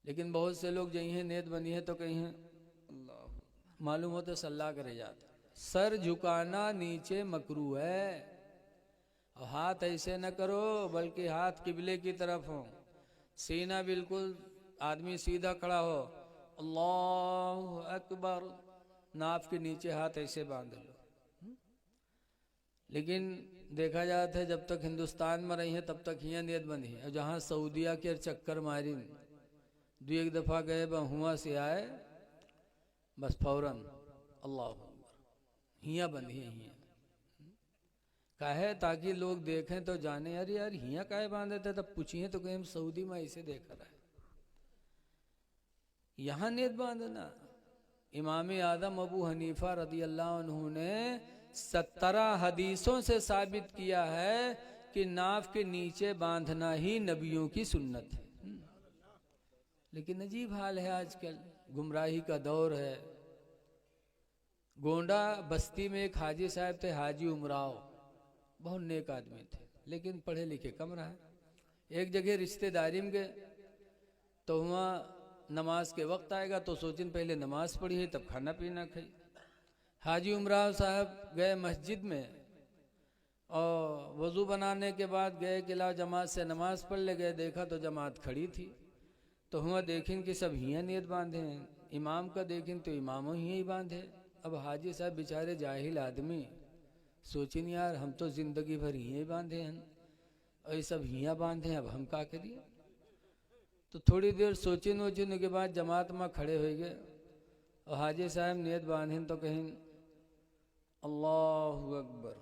लेकिन बहुत से लोग जही हैं नेत बनी है तो कहीं हैं अल्लाह मालूम हो तो सल्ला करे जाता। सर झुकाना नीचे मकरू है, और हाथ ऐसे न करो बल्कि हाथ किबले की तरफ हो, सीना बिल्कुल आदमी सीधा खड़ा हो, अल्लाह अकबर, नाफ के नीचे हाथ ऐसे बांध लो। लेकिन देखा जाता है जब तक हिंदुस्तान में रही है तब तक हियाँ नियत बंदी है, और जहाँ सऊदिया के चक्कर मारी दो एक दफ़ा गए हुआ से आए बस फौरन अल्लाह हियाँ बंदी है। हियाँ काहे ताकि लोग देखें तो जाने यार यार हियाँ काहे बांधे थे, तब पूछिए तो कहीं हम सऊदी में ऐसे देखा रहा है। यहाँ नियत बांधना इमाम आदम अबू हनीफा रदी अल्लाह अन्हु ने 17 हदीसों से साबित किया है कि नाफ के नीचे बांधना ही नबियों की सुन्नत है। लेकिन अजीब हाल है, आजकल गुमराही का दौर है। गोंडा बस्ती में एक हाजी साहब थे, हाजी उमराव, बहुत नेक आदमी थे लेकिन पढ़े लिखे कम रहा। एक जगह रिश्तेदारी में गए तो वहाँ नमाज के वक्त आएगा तो सोचिन पहले नमाज पढ़ी है तब खाना पीना खाई। हाजी उमराव साहब गए मस्जिद में और वज़ू बनाने के बाद गए कि लाओ जमात से नमाज पढ़ ले गए, देखा तो जमात खड़ी थी तो हुआ देखें कि सब हियाँ नियत बांधे हैं, इमाम का देखें तो इमामों ही बांधे। अब हाजी साहब बेचारे जाहिल आदमी सोचिन यार हम तो ज़िंदगी भर हियाँ बांधे हैं और ये सब हियाँ बांधे हैं, अब हम क्या करिए। तो थोड़ी देर सोचिन वोचिन के बाद जमात में खड़े हो गए और हाजी साहब नियत बांधें तो कहें अल्लाहु अकबर,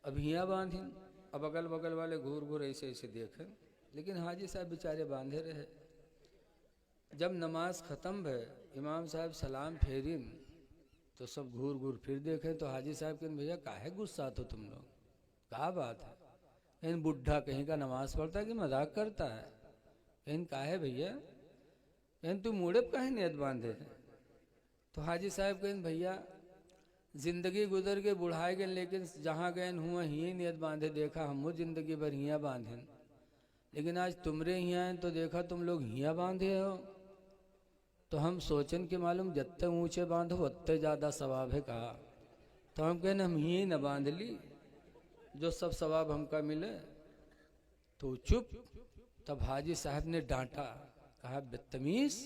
अब हियाँ बांधें। अब अगल बगल वाले घूर घूर ऐसे ऐसे देखें, लेकिन हाजी साहब बेचारे बांधे रहे। जब नमाज ख़त्म भय इमाम साहब सलाम फेरिन तो सब घूर घूर फिर देखें तो हाजी साहब कहते भैया काहे गुस्सा तो तुम लोग, क्या बात है। कहीं बुढ़ा कहीं का नमाज पढ़ता है कि मजाक करता है, कहीं काहे भैया, कहीं तू मुड़े काहे नियत बांधे है। तो हाजी साहब कहें भैया जिंदगी गुजर के बुढ़ाए गए लेकिन जहाँ गए हुआ ही नियत बांधे देखा, हम जिंदगी भर हियाँ बांधे, लेकिन आज तुमरे हियाँ हैं तो देखा तुम लोग हियाँ बांधे हो, तो हम सोचन के मालूम जत्ते ऊँचे बांधो उतने ज़्यादा सवाब है। कहा तो हम कहने हम ही न बांध ली जो सब सवाब हमका मिले। तो चुप। तब हाजी साहब ने डांटा, कहा बदतमीज,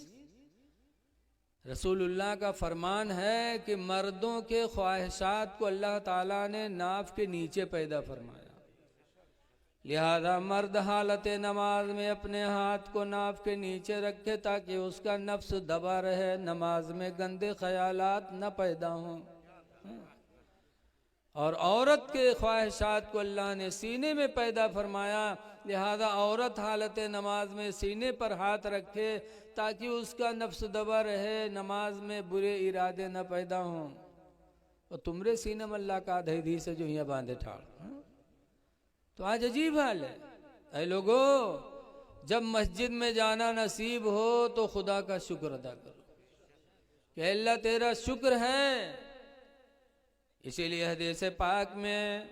रसूलुल्लाह का फरमान है कि मर्दों के ख्वाहिशात को अल्लाह ताला ने नाफ के नीचे पैदा फरमाया, लिहाजा मर्द हालत नमाज में अपने हाथ को नाफ के नीचे रखे ताकि उसका नफ्स दबा रहे, नमाज में गंदे ख्यालात न पैदा हों। और औरत के ख्वाहिशात को अल्लाह ने सीने में पैदा फरमाया, लिहाजा औरत हालत नमाज में सीने पर हाथ रखे ताकि उसका नफ्स दबा रहे, नमाज में बुरे इरादे न पैदा हों। और तुमरे सीने में अल्लाह का आधे से जो यहाँ बांधे ठाड़। तो आज अजीब हाल है। ऐ लोगो, जब मस्जिद में जाना नसीब हो तो खुदा का शुक्र अदा करो कि अल्लाह तेरा शुक्र है। इसीलिए हदीस पाक में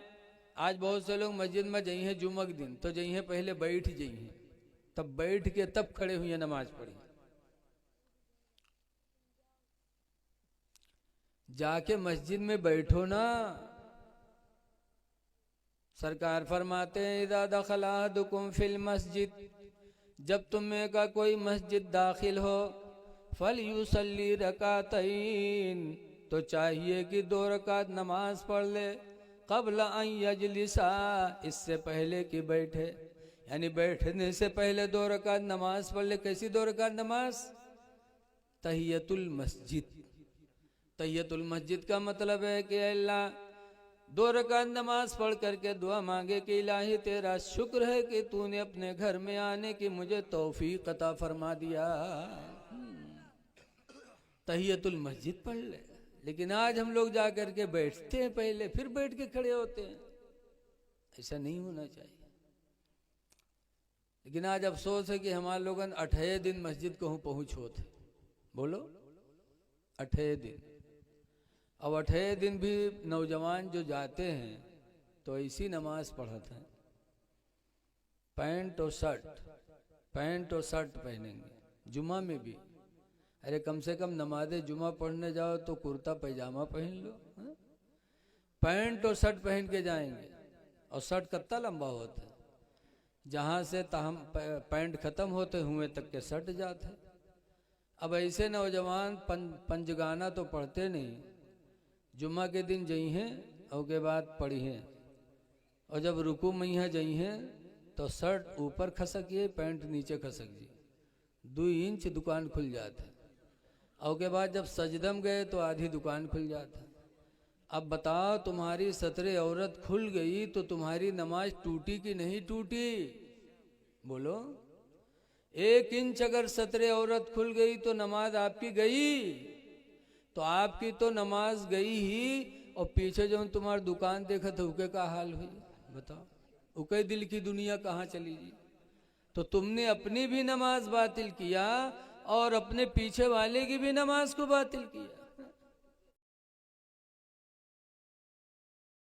आज बहुत से लोग मस्जिद में जाई हैं जुम्मक दिन तो जाई हैं पहले बैठ जाई हैं, तब बैठ के तब खड़े हुए नमाज पढ़ी। जाके मस्जिद में बैठो ना। सरकार फरमाते हैं इदा दखल अहदुकुम फिल मस्जिद, जब तुम में का कोई मस्जिद दाखिल हो, फल युसल्ली रकातैन, तो चाहिए कि 2 रकात नमाज पढ़ ले, क़ब्ल अन यजलिसा, इससे पहले कि बैठे, यानी बैठने से पहले 2 रकात नमाज पढ़ ले। कैसी 2 रकात नमाज? तहियतुल मस्जिद। तहियतुल मस्जिद का मतलब है कि अल्लाह 2 रकात नमाज पढ़ करके दुआ मांगे कि इलाही तेरा शुक्र है कि तूने अपने घर में आने की मुझे तौफीक अता फरमा दिया। तहियतुल मस्जिद पढ़ ले। लेकिन आज हम लोग जा करके बैठते हैं पहले फिर बैठ के खड़े होते हैं, ऐसा नहीं होना चाहिए। लेकिन आज अफसोस है कि हमारे लोग 8 दिन मस्जिद को पहुँच होते, बोलो 8 दिन। अब 8 दिन भी नौजवान जो जाते हैं तो ऐसी नमाज पढ़ते हैं, पैंट और शर्ट, पैंट और शर्ट पहनेंगे, जुमा में भी। अरे कम से कम नमाज जुमा पढ़ने जाओ तो कुर्ता पैजामा पहन लो, हा? पैंट और शर्ट पहन के जाएंगे, और शर्ट कितना लंबा होता है, जहाँ से तहम पैंट खत्म होते हुए तक के शर्ट जाते। अब ऐसे नौजवान पंजगाना तो पढ़ते नहीं, जुम्मा के दिन जई हैं और के बाद पढ़ी हैं, और जब रुकू मैया जई हैं तो शर्ट ऊपर खसकिए, पैंट नीचे खसक जी, 2 इंच दुकान खुल जाता है। और के बाद जब सजदम गए तो आधी दुकान खुल जाता है। अब बताओ, तुम्हारी सतरे औरत खुल गई तो तुम्हारी नमाज टूटी कि नहीं टूटी? बोलो, 1 इंच अगर सतरे औरत खुल गई तो नमाज आपकी गई? तो आपकी तो नमाज गई ही, और पीछे जो तुम्हारी दुकान देखा था उके का हाल हुई बताओ, उके दिल की दुनिया कहाँ चली जी? तो तुमने अपनी भी नमाज बातिल किया और अपने पीछे वाले की भी नमाज को बातिल किया।